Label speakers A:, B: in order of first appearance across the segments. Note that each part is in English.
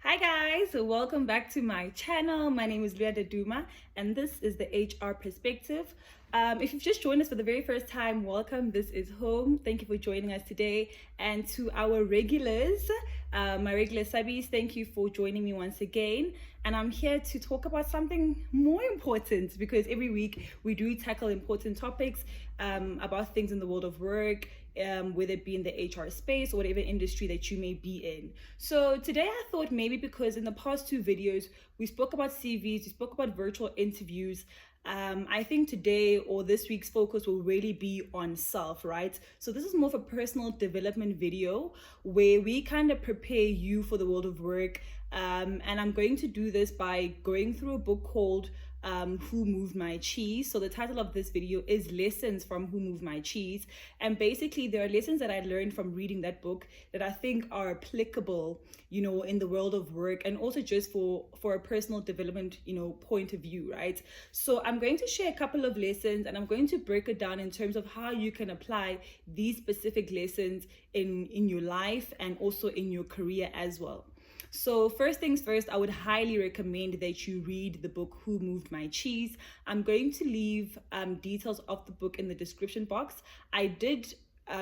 A: Hi guys, welcome back to my channel. My name is Leah Duma and this is the HR Perspective. If you've just joined us for the very first time, welcome. This is home. Thank you for joining us today. And to our regulars, my regular subbies, thank you for joining me once again. And I'm here to talk about something more important because every week we do tackle important topics about things in the world of work, whether it be in the HR space or whatever industry that you may be in. So today I thought maybe because in the past two videos, we spoke about CVs, we spoke about virtual interviews. I think today or this week's focus will really be on self, right? So this is more of a personal development video where we kind of prepare you for the world of work. And I'm going to do this by going through a book called Who Moved My Cheese. So the title of this video is Lessons from Who Moved My Cheese. And basically there are lessons that I learned from reading that book that I think are applicable, in the world of work and also just for a personal development, point of view, right? So I'm going to share a couple of lessons and I'm going to break it down in terms of how you can apply these specific lessons in your life and also in your career as well. So first things first, I would highly recommend that you read the book Who Moved My Cheese. I'm going to leave details of the book in the description box. I did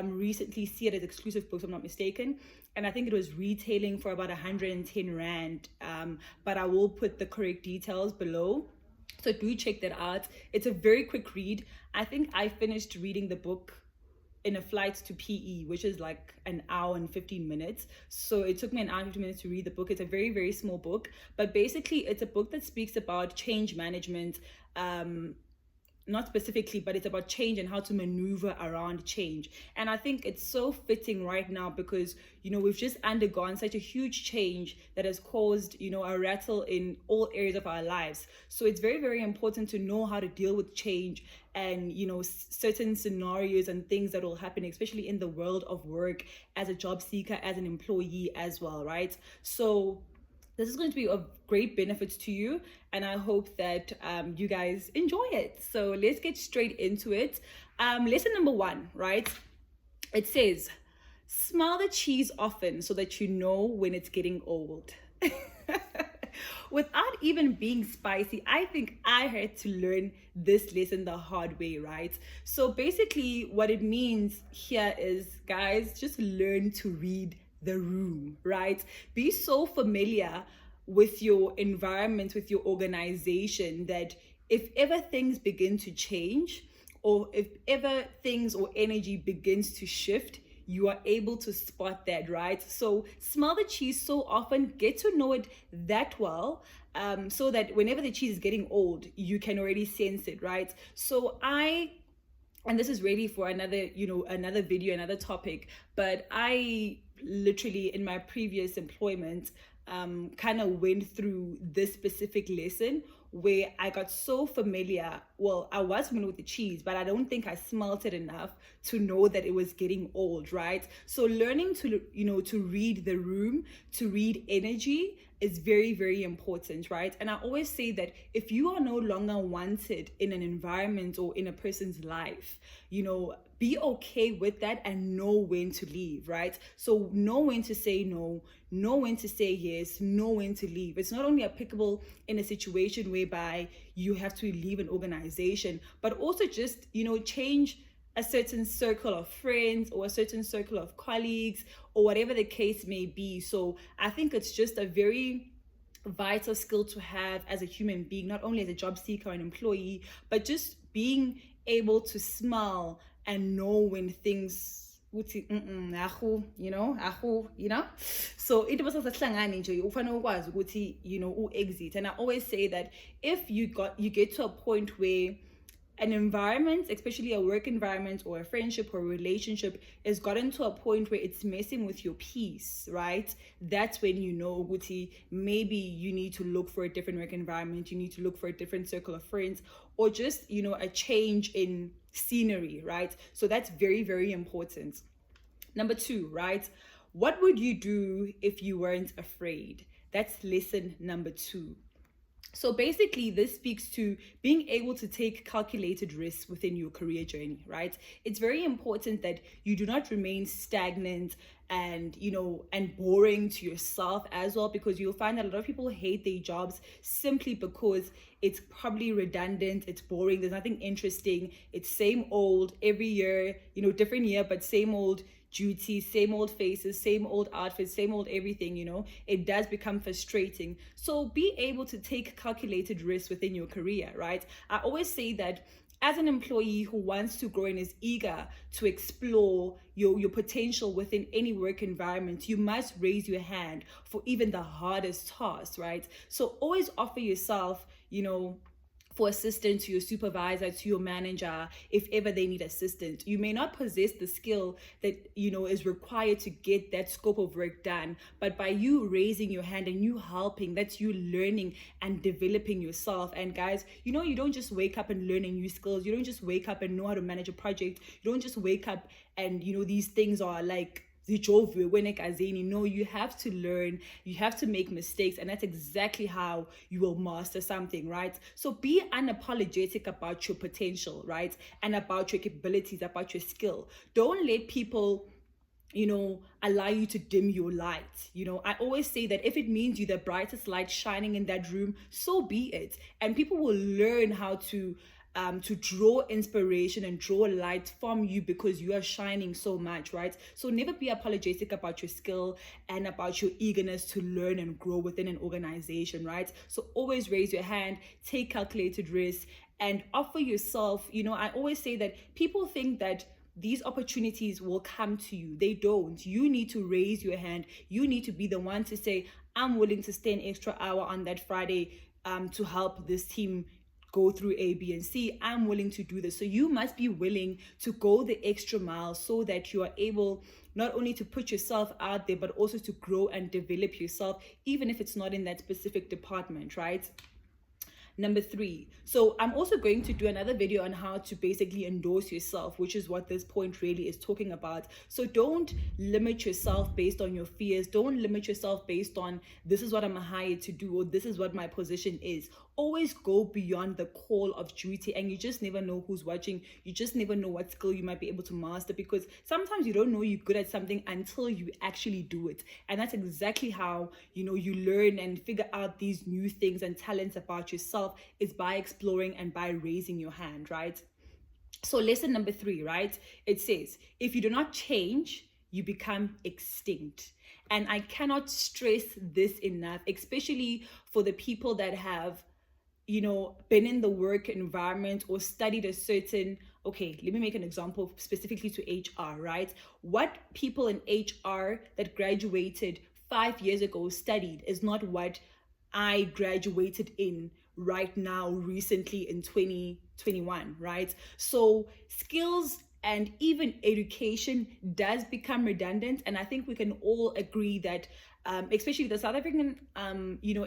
A: recently see it as exclusive books, if I'm not mistaken, and I think it was retailing for about 110 Rand, but I will put the correct details below. So do check that out. It's a very quick read. I think I finished reading the book in a flight to PE, which is like an hour and 15 minutes. So it took me an hour and 15 minutes to read the book. It's a very, very small book, but basically it's a book that speaks about change management, not specifically, but it's about change and how to maneuver around change. And I think it's so fitting right now because, we've just undergone such a huge change that has caused, a rattle in all areas of our lives. So it's very, very important to know how to deal with change and, certain scenarios and things that will happen, especially in the world of work as a job seeker, as an employee as well, right? So this is going to be of great benefits to you, and I hope that you guys enjoy it. So let's get straight into it. Lesson number 1, right? It says, smell the cheese often so that you know when it's getting old. Without even being spicy, I think I had to learn this lesson the hard way, right? So basically what it means here is, guys, just learn to read the room, right? Be so familiar with your environment, with your organization, that if ever things begin to change or if ever things or energy begins to shift, you are able to spot that, right? So smell the cheese so often, get to know it that well, so that whenever the cheese is getting old, you can already sense it, right? So and this is ready for another video, another topic, but I literally in my previous employment kind of went through this specific lesson where I got so familiar. Well, I was familiar with the cheese, but I don't think I smelt it enough to know that it was getting old, right? So learning to, to read the room, to read energy is very, very important, right? And I always say that if you are no longer wanted in an environment or in a person's life, be okay with that and know when to leave, right? So know when to say no, know when to say yes, know when to leave. It's not only applicable in a situation whereby you have to leave an organization, but also just, change a certain circle of friends or a certain circle of colleagues or whatever the case may be. So I think it's just a very vital skill to have as a human being, not only as a job seeker or an employee, but just being able to smell and know when things so it was asihlangane nje ufanele ukwazi ukuthi exit. And I always say that if you get to a point where an environment, especially a work environment or a friendship or a relationship, has gotten to a point where it's messing with your peace, right? That's when Guti, maybe you need to look for a different work environment, you need to look for a different circle of friends, or just, a change in scenery, right? So that's very, very important. Number 2, right? What would you do if you weren't afraid? That's lesson number 2. So basically, this speaks to being able to take calculated risks within your career journey, right? It's very important that you do not remain stagnant and, and boring to yourself as well, because you'll find that a lot of people hate their jobs simply because it's probably redundant, it's boring, there's nothing interesting, it's same old every year, different year, but same old duties, same old faces, same old outfits, same old everything, it does become frustrating. So be able to take calculated risks within your career, right? I always say that as an employee who wants to grow and is eager to explore your potential within any work environment, you must raise your hand for even the hardest tasks, right? So always offer yourself, for assistance to your supervisor, to your manager, if ever they need assistance. You may not possess the skill that, is required to get that scope of work done, but by you raising your hand and you helping, that's you learning and developing yourself. And guys, you don't just wake up and learn new skills. You don't just wake up and know how to manage a project. You don't just wake up and, these things are like, no, you have to learn, you have to make mistakes, and that's exactly how you will master something, right? So be unapologetic about your potential, right? And about your capabilities, about your skill. Don't let people allow you to dim your light. I always say that if it means you're the brightest light shining in that room, so be it. And people will learn how to draw inspiration and draw light from you because you are shining so much, right? So never be apologetic about your skill and about your eagerness to learn and grow within an organization, right? So always raise your hand, take calculated risks, and offer yourself. I always say that people think that these opportunities will come to you. They don't. You need to raise your hand. You need to be the one to say, I'm willing to stay an extra hour on that Friday to help this team go through A, B, and C. I'm willing to do this. So you must be willing to go the extra mile so that you are able not only to put yourself out there, but also to grow and develop yourself, even if it's not in that specific department, right? Number 3. So I'm also going to do another video on how to basically endorse yourself, which is what this point really is talking about. So don't limit yourself based on your fears. Don't limit yourself based on this is what I'm hired to do or this is what my position is. Always go beyond the call of duty, and you just never know who's watching. You just never know what skill you might be able to master, because sometimes you don't know you're good at something until you actually do it. And that's exactly how you learn and figure out these new things and talents about yourself, is by exploring and by raising your hand, right? So lesson number 3, right? It says, if you do not change, you become extinct. And I cannot stress this enough, especially for the people that have been in the work environment or studied a certain, okay, let me make an example specifically to HR, right? What people in HR that graduated 5 years ago studied is not what I graduated in right now, recently in 2021, right? So skills and even education does become redundant. And I think we can all agree that especially the South African,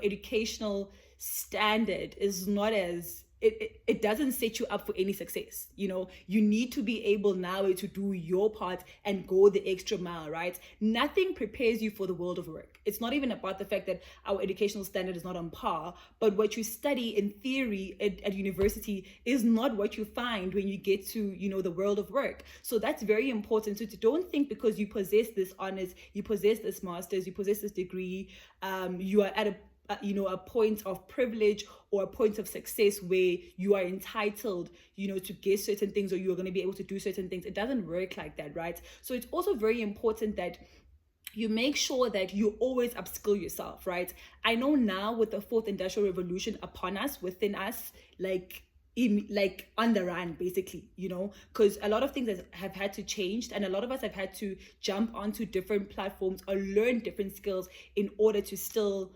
A: educational standard is not as, it doesn't set you up for any success. You need to be able now to do your part and go the extra mile, right? Nothing prepares you for the world of work. It's not even about the fact that our educational standard is not on par, but what you study in theory at university is not what you find when you get to, the world of work. So that's very important. So don't think because you possess this honors, you possess this master's, you possess this degree, you are at a point of privilege or a point of success where you are entitled, to get certain things, or you're going to be able to do certain things. It doesn't work like that, right? So it's also very important that you make sure that you always upskill yourself, right? I know now with the 4th industrial revolution upon us, within us, on the run, basically, because a lot of things have had to change, and a lot of us have had to jump onto different platforms or learn different skills in order to still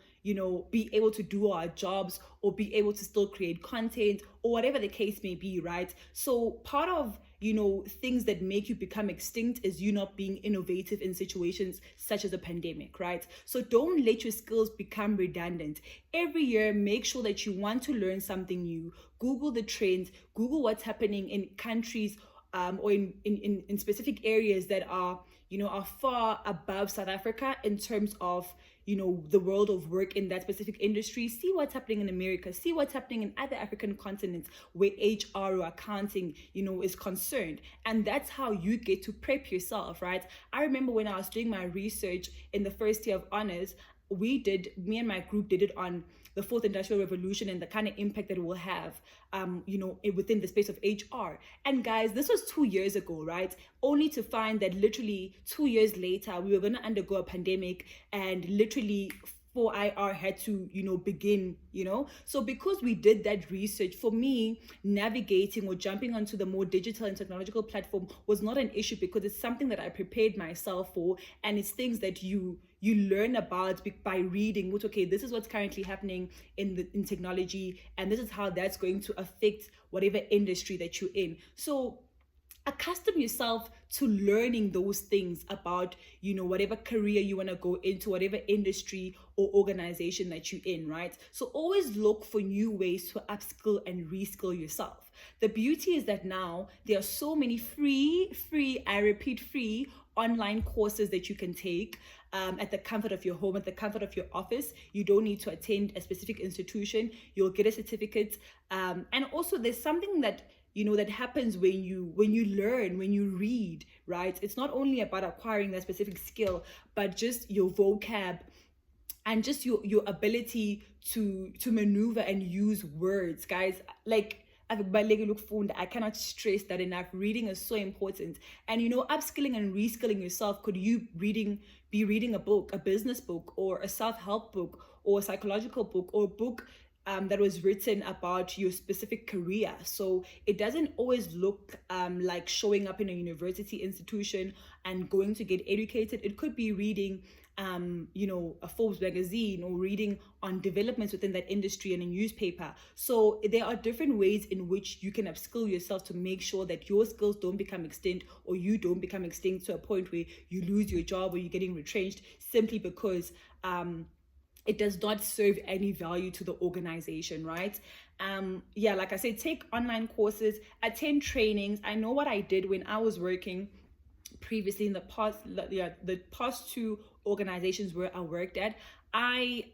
A: be able to do our jobs or be able to still create content or whatever the case may be, right? So part of things that make you become extinct is you not being innovative in situations such as a pandemic, right? So don't let your skills become redundant. Every year, make sure that you want to learn something new. Google the trends, Google what's happening in countries or in specific areas that are, are far above South Africa in terms of, the world of work in that specific industry. See what's happening in America, see what's happening in other African continents where HR or accounting, is concerned. And that's how you get to prep yourself, right? I remember when I was doing my research in the first year of honors, me and my group did it on the fourth industrial revolution and the kind of impact that it will have, within the space of HR. And guys, this was 2 years ago, right? Only to find that literally 2 years later, we were going to undergo a pandemic, and literally 4IR had to, begin, So because we did that research, for me, navigating or jumping onto the more digital and technological platform was not an issue, because it's something that I prepared myself for, and it's things that you learn about by reading, which, okay, this is what's currently happening in technology, and this is how that's going to affect whatever industry that you're in. So accustom yourself to learning those things about, whatever career you want to go into, whatever industry or organization that you're in, right? So always look for new ways to upskill and reskill yourself. The beauty is that now there are so many free online courses that you can take at the comfort of your home, at the comfort of your office. You don't need to attend a specific institution. You'll get a certificate. And also there's something that that happens when you learn, when you read, right? It's not only about acquiring that specific skill, but just your vocab and just your ability to maneuver and use words, guys. Like, I cannot stress that enough. Reading is so important. And upskilling and reskilling yourself, could you be reading a book, a business book, or a self-help book, or a psychological book, or a book that was written about your specific career. So it doesn't always look like showing up in a university institution and going to get educated. It could be reading a Forbes magazine, or reading on developments within that industry in a newspaper. So there are different ways in which you can upskill yourself to make sure that your skills don't become extinct, or you don't become extinct to a point where you lose your job or you're getting retrenched simply because it does not serve any value to the organization, right? Like I said, take online courses, attend trainings. I know what I did when I was working previously in the past two organizations where I worked at. I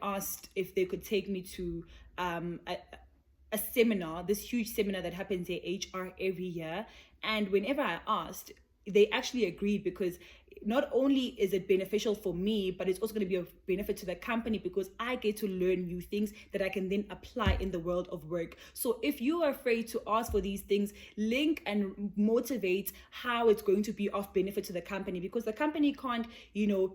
A: asked if they could take me to a seminar, this huge seminar that happens at HR every year. And whenever I asked, they actually agreed, because not only is it beneficial for me, but it's also going to be of benefit to the company, because I get to learn new things that I can then apply in the world of work. So if you are afraid to ask for these things, link and motivate how it's going to be of benefit to the company, because the company can't,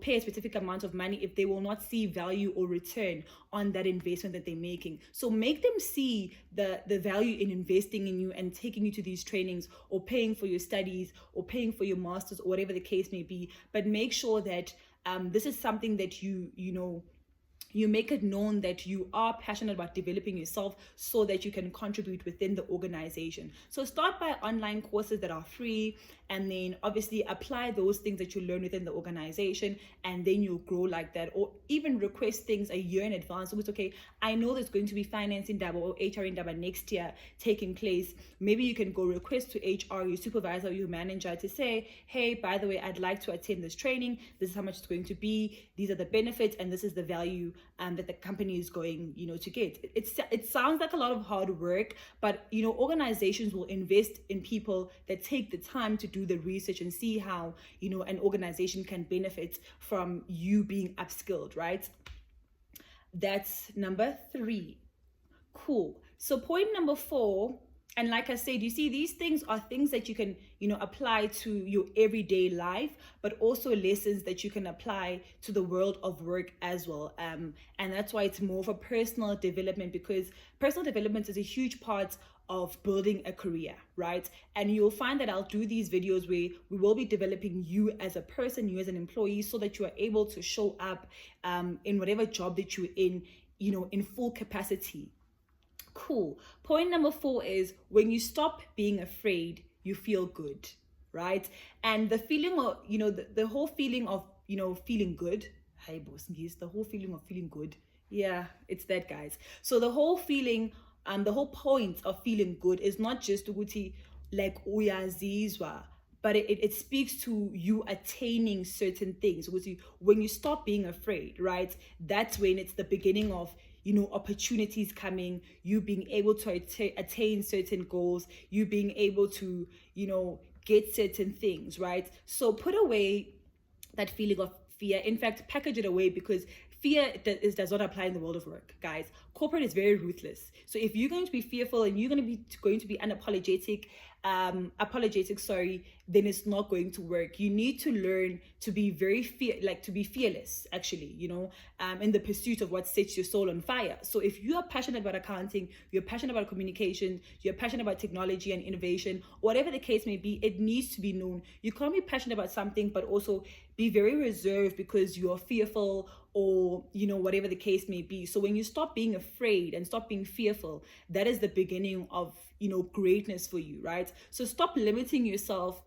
A: pay a specific amount of money if they will not see value or return on that investment that they're making. So make them see the value in investing in you and taking you to these trainings, or paying for your studies, or paying for your masters, or whatever the case may be. But make sure that this is something that you make it known that you are passionate about developing yourself, so that you can contribute within the organization. So start by online courses that are free, and then obviously apply those things that you learn within the organization, and then you'll grow like that. Or even request things a year in advance. So it's okay, I know there's going to be finance in Indaba or HR in Indaba next year taking place. Maybe you can go request to HR, your supervisor, your manager, to say, hey, by the way, I'd like to attend this training. This is how much it's going to be. These are the benefits, and this is the value that the company is going, to get. It sounds like a lot of hard work, but organizations will invest in people that take the time to do the research and see how an organization can benefit from you being upskilled, right? That's number 3. Cool. So point number 4, and like I said, you see, these things are things that you can, apply to your everyday life, but also lessons that you can apply to the world of work as well. And that's why it's more of a personal development, because personal development is a huge part of building a career, right? And you'll find that I'll do these videos where we will be developing you as a person, you as an employee, so that you are able to show up in whatever job that you're in, in full capacity. Cool. Point number 4 is, when you stop being afraid, you feel good, right? And the feeling of, the whole feeling of, feeling good. Hi, boss, the whole feeling of feeling good. Yeah, it's that, guys. So the whole feeling, the whole point of feeling good is not just ukuthi like uyazizwa, but it speaks to you attaining certain things. Because when you stop being afraid, right, that's when it's the beginning of, you know, opportunities coming, you being able to attain certain goals, you being able to, you know, get certain things, right? So put away that feeling of fear. In fact, package it away, because fear does not apply in the world of work, guys. Corporate is very ruthless. So if you're going to be fearful and you're going to be unapologetic, then it's not going to work. You need to learn to be to be fearless, actually, you know, in the pursuit of what sets your soul on fire. So if you are passionate about accounting, you're passionate about communication, you're passionate about technology and innovation, whatever the case may be, it needs to be known. You can't be passionate about something but also be very reserved because you're fearful, or, you know, whatever the case may be. So when you stop being afraid and stop being fearful, that is the beginning of, you know, greatness for you, right? So stop limiting yourself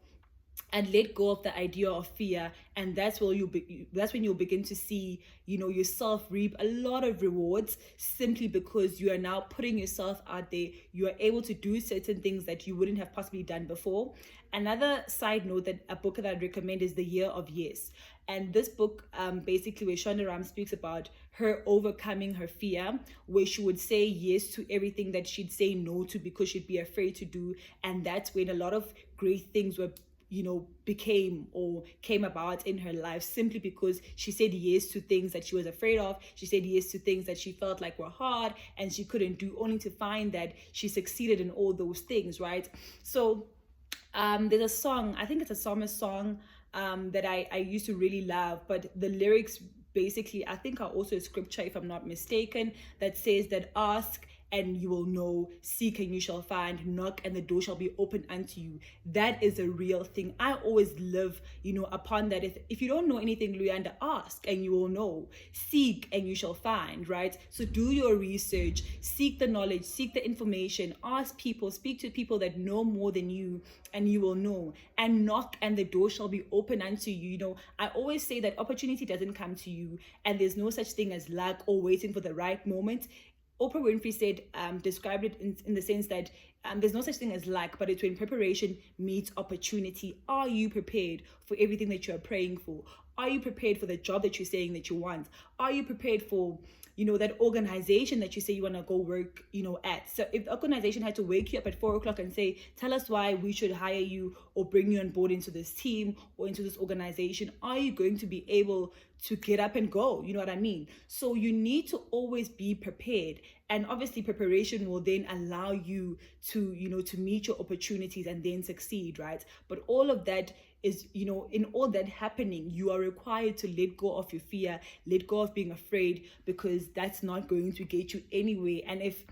A: and let go of the idea of fear, and that's when you'll begin to see, you know, yourself reap a lot of rewards, simply because you are now putting yourself out there. You are able to do certain things that you wouldn't have possibly done before. Another side note, that a book that I'd recommend is The Year of Yes. And this book, basically, where Shonda Rhimes speaks about her overcoming her fear, where she would say yes to everything that she'd say no to because she'd be afraid to do. And that's when a lot of great things were, you know, came about in her life, simply because she said yes to things that she was afraid of. She said yes to things that she felt like were hard and she couldn't do, only to find that she succeeded in all those things, right? So there's a song, I think it's a psalmist song, that I used to really love, but the lyrics basically, I think, are also a scripture, if I'm not mistaken, that says that ask and you will know, seek and you shall find, knock and the door shall be opened unto you. That is a real thing. I always live, you know, upon that. If you don't know anything, Luyanda, ask and you will know, seek and you shall find, right? So do your research, seek the knowledge, seek the information, ask people, speak to people that know more than you, and you will know. And knock and the door shall be open unto you. You know, I always say that opportunity doesn't come to you, and there's no such thing as luck or waiting for the right moment. Oprah Winfrey said, described it in the sense that there's no such thing as luck, but it's when preparation meets opportunity. Are you prepared for everything that you're praying for? Are you prepared for the job that you're saying that you want? Are you prepared for, you know, that organization that you say you want to go work, you know, at? So if the organization had to wake you up at 4 o'clock and say, tell us why we should hire you or bring you on board into this team or into this organization, are you going to be able to get up and go? You know what I mean? So you need to always be prepared. And obviously preparation will then allow you to, you know, to meet your opportunities and then succeed, right? But all of that is, you know, in all that happening, you are required to let go of your fear, let go of being afraid, because that's not going to get you anywhere. And if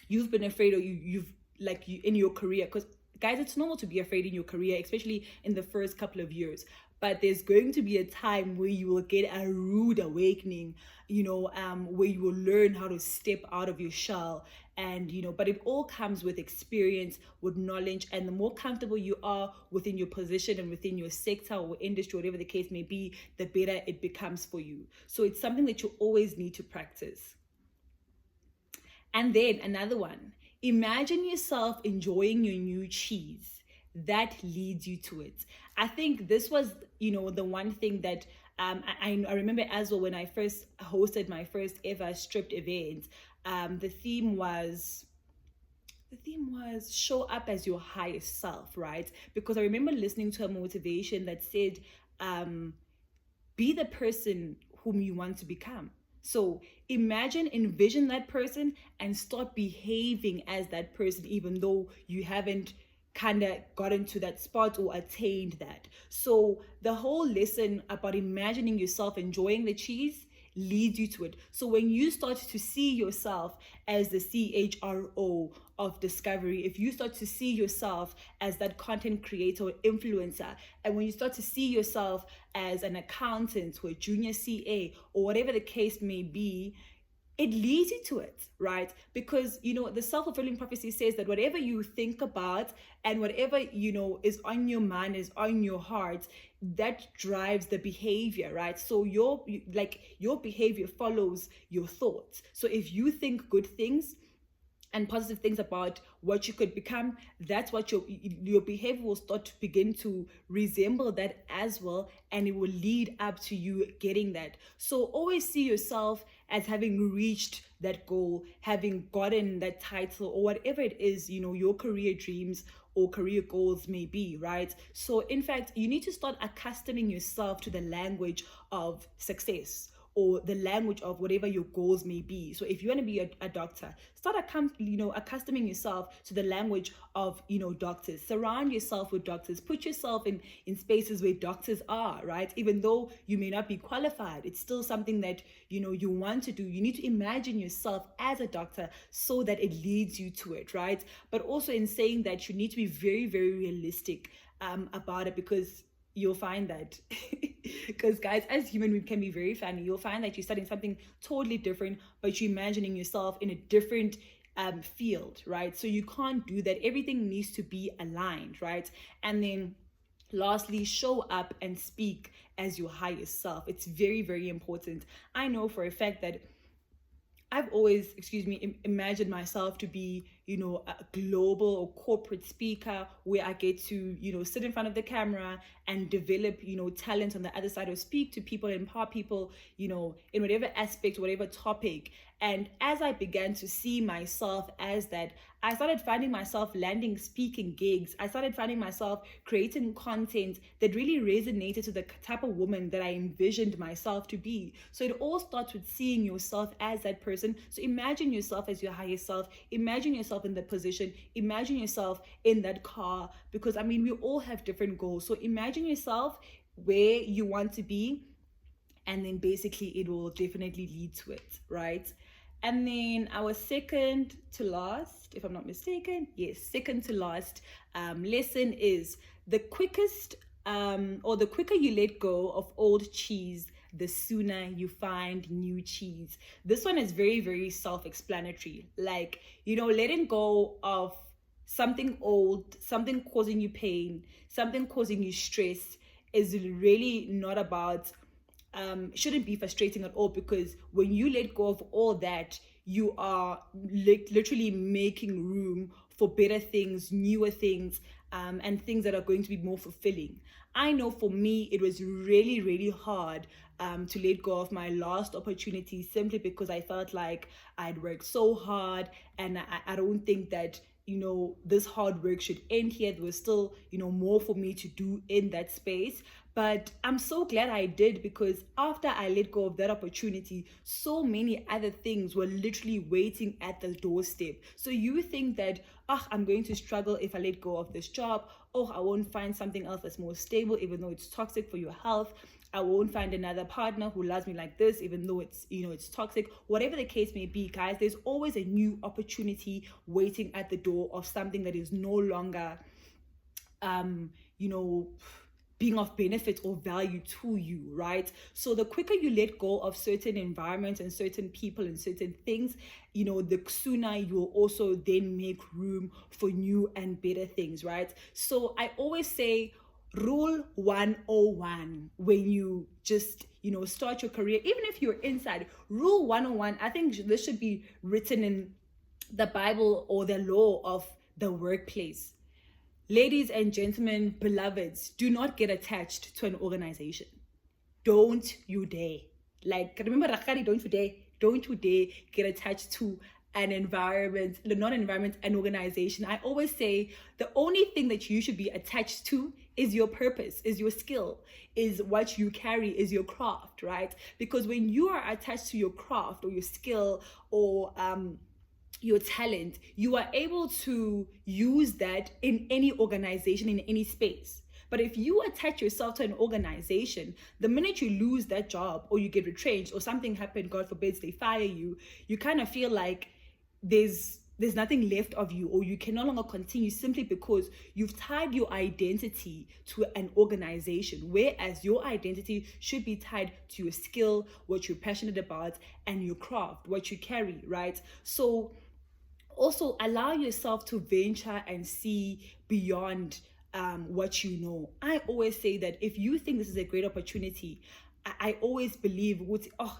A: you've been afraid, or you've in your career, because guys, it's normal to be afraid in your career, especially in the first couple of years. But there's going to be a time where you will get a rude awakening, you know, where you will learn how to step out of your shell. And, you know, but it all comes with experience, with knowledge. And the more comfortable you are within your position and within your sector or industry, whatever the case may be, the better it becomes for you. So it's something that you always need to practice. And then another one, imagine yourself enjoying your new cheese. That leads you to it. I think this was, you know, the one thing that I remember as well when I first hosted my first ever stripped event. The theme was show up as your highest self, right? Because I remember listening to a motivation that said, be the person whom you want to become. So envision that person and start behaving as that person, even though you haven't kind of gotten to that spot or attained that. So the whole lesson about imagining yourself enjoying the cheese leads you to it. So when you start to see yourself as the CHRO of discovery, if you start to see yourself as that content creator or influencer, and when you start to see yourself as an accountant or a junior CA or whatever the case may be, it leads you to it, right? Because, you know, the self-fulfilling prophecy says that whatever you think about and whatever, you know, is on your mind, is on your heart, that drives the behavior, right? So your behavior follows your thoughts. So if you think good things, and positive things about what you could become, that's what your behavior will start to begin to resemble that as well, and it will lead up to you getting that. So always see yourself as having reached that goal, having gotten that title, or whatever it is, your career dreams or career goals may be, right? So in fact, you need to start accustoming yourself to the language of success, or the language of whatever your goals may be. So if you want to be a doctor, start accustoming yourself to the language of doctors. Surround yourself with doctors. Put yourself in spaces where doctors are, right? Even though you may not be qualified, it's still something that you want to do. You need to imagine yourself as a doctor so that it leads you to it, right? But also in saying that, you need to be very, very realistic about it, because you'll find that because guys, as human, we can be very funny. You'll find that you're studying something totally different, but you're imagining yourself in a different field, right? So you can't do that. Everything needs to be aligned, right? And then lastly, show up and speak as your highest self. It's very, very important. I know for a fact that I've always, imagined myself to be, a global or corporate speaker, where I get to, sit in front of the camera and develop, talent on the other side, or speak to people, empower people, in whatever aspect, whatever topic. And as I began to see myself as that, I started finding myself landing speaking gigs. I started finding myself creating content that really resonated to the type of woman that I envisioned myself to be. So it all starts with seeing yourself as that person. So imagine yourself as your highest self. Imagine yourself in that position. Imagine yourself in that car, because we all have different goals. So imagine yourself where you want to be, and then basically it will definitely lead to it, right? And then our second to last, if I'm not mistaken, second to last lesson is the quickest or the quicker you let go of old cheese, the sooner you find new cheese. This one is very, very self-explanatory. Like, letting go of something old, something causing you pain, something causing you stress is really not about shouldn't be frustrating at all, because when you let go of all that, you are literally making room for better things, newer things, and things that are going to be more fulfilling. I know for me, it was really, really hard to let go of my last opportunity, simply because I felt like I'd worked so hard, and I don't think that this hard work should end here. There was still more for me to do in that space. But I'm so glad I did, because after I let go of that opportunity, so many other things were literally waiting at the doorstep. So you think that, I'm going to struggle if I let go of this job. I won't find something else that's more stable, even though it's toxic for your health. I won't find another partner who loves me like this, even though it's, it's toxic. Whatever the case may be, guys, there's always a new opportunity waiting at the door of something that is no longer, being of benefit or value to you, right? So the quicker you let go of certain environments and certain people and certain things, the sooner you will also then make room for new and better things, right? So I always say, rule 101 when you just start your career, even if you're inside. Rule 101, I think this should be written in the Bible or the law of the workplace. Ladies and gentlemen, beloveds, do not get attached to an organization. Don't you dare. Like, remember Rakari, don't you dare get attached to an environment, not an environment, an organization. I always say the only thing that you should be attached to is your purpose, is your skill, is what you carry, is your craft, right? Because when you are attached to your craft or your skill or your talent, you are able to use that in any organization, in any space. But if you attach yourself to an organization, the minute you lose that job, or you get retrenched, or something happened, God forbid, they fire you, you kind of feel like there's nothing left of you, or you can no longer continue, simply because you've tied your identity to an organization, whereas your identity should be tied to your skill, what you're passionate about, and your craft, what you carry, right? So also allow yourself to venture and see beyond what you know. I always say that if you think this is a great opportunity, I always believe,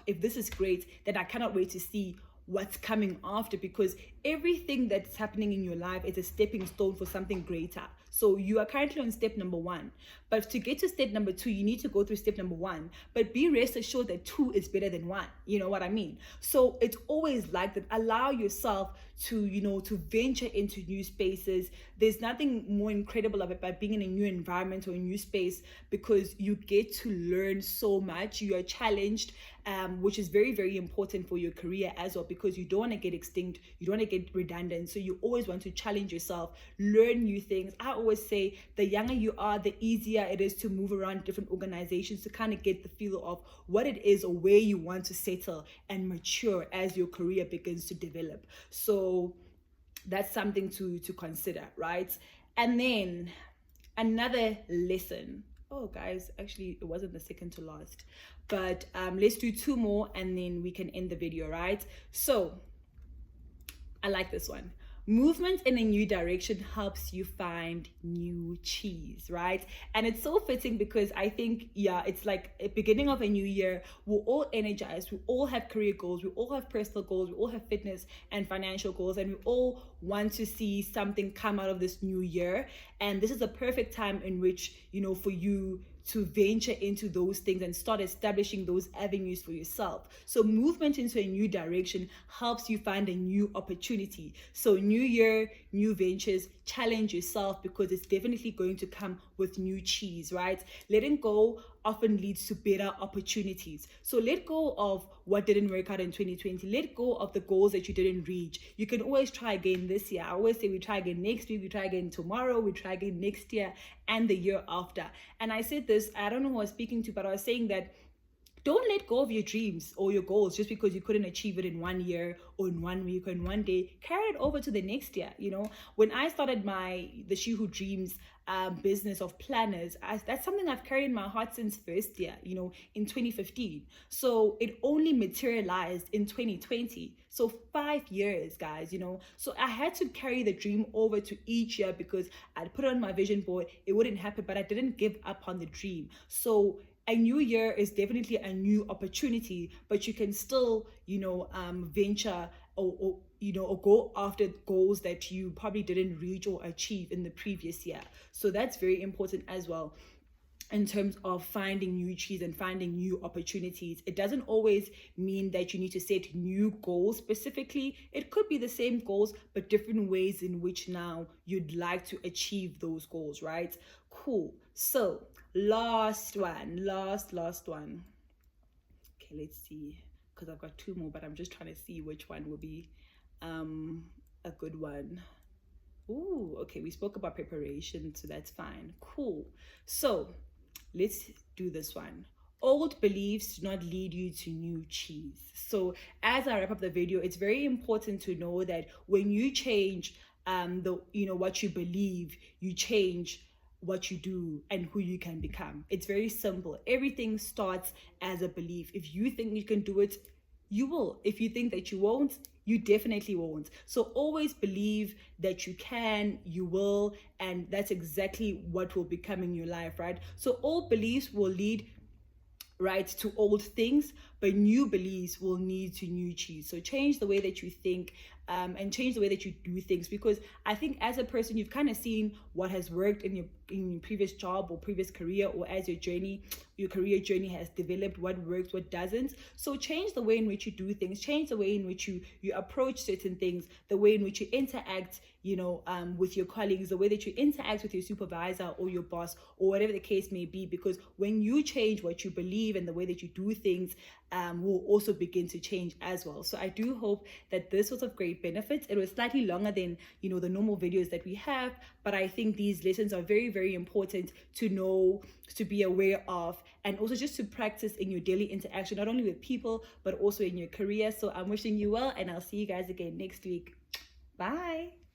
A: if this is great, then I cannot wait to see what's coming after, because everything that's happening in your life is a stepping stone for something greater. So you are currently on step number 1, but to get to step number 2, you need to go through step number 1, but be rest assured that 2 is better than 1. You know what I mean? So it's always like that. Allow yourself to, to venture into new spaces. There's nothing more incredible about being in a new environment or a new space, because you get to learn so much. You are challenged, which is very, very important for your career as well, because you don't want to get extinct, you don't want to get redundant. So you always want to challenge yourself, learn new things. I always say the younger you are, the easier it is to move around different organizations to kind of get the feel of what it is or where you want to settle and mature as your career begins to develop. So that's something to consider, right? And then another lesson. Oh guys, actually it wasn't the second to last, but let's do 2 more and then we can end the video, right? So I like this one. Movement in a new direction helps you find new cheese, right? And it's so fitting because I think, it's like a beginning of a new year. We're all energized. We all have career goals. We all have personal goals. We all have fitness and financial goals. And we all want to see something come out of this new year. And this is a perfect time in which, for you to venture into those things and start establishing those avenues for yourself. So movement into a new direction helps you find a new opportunity. So new year, new ventures, challenge yourself, because it's definitely going to come with new cheese, right? Letting go often leads to better opportunities. So let go of what didn't work out in 2020. Let go of the goals that you didn't reach. You can always try again this year. I always say we try again next week, we try again tomorrow, we try again next year and the year after. And I said this, I don't know who I was speaking to, but I was saying that don't let go of your dreams or your goals just because you couldn't achieve it in 1 year or in 1 week or in 1 day. Carry it over to the next year. When I started the She Who Dreams business of planners, that's something I've carried in my heart since first year, in 2015. So it only materialized in 2020. So 5 years, guys, So I had to carry the dream over to each year because I'd put it on my vision board. It wouldn't happen, but I didn't give up on the dream. So a new year is definitely a new opportunity, but you can still, venture or go after goals that you probably didn't reach or achieve in the previous year. So that's very important as well in terms of finding new cheese and finding new opportunities. It doesn't always mean that you need to set new goals specifically. It could be the same goals, but different ways in which now you'd like to achieve those goals, right? Cool. So last one. Okay, let's see, because I've got 2 more, but I'm just trying to see which one will be a good one. Ooh, okay, we spoke about preparation, so that's fine. Cool. So let's do this one. Old beliefs do not lead you to new cheese. So as I wrap up the video, it's very important to know that when you change what you believe, you change what you do and who you can become. It's very simple. Everything starts as a belief. If you think you can do it, you will. If you think that you won't, you definitely won't. So always believe that you can, you will, and that's exactly what will become in your life, right? So old beliefs will lead to old things, but new beliefs will lead to new cheese. So change the way that you think and change the way that you do things, because I think as a person, you've kind of seen what has worked in your previous job or previous career, or as your career journey has developed, what works, what doesn't. So change the way in which you do things, change the way in which you approach certain things, the way in which you interact, with your colleagues, the way that you interact with your supervisor or your boss or whatever the case may be, because when you change what you believe and the way that you do things, will also begin to change as well. So I do hope that this was of great benefit. It was slightly longer than the normal videos that we have, but I think these lessons are very, very important to know, to be aware of, and also just to practice in your daily interaction, not only with people but also in your career. So I'm wishing you well, and I'll see you guys again next week. Bye.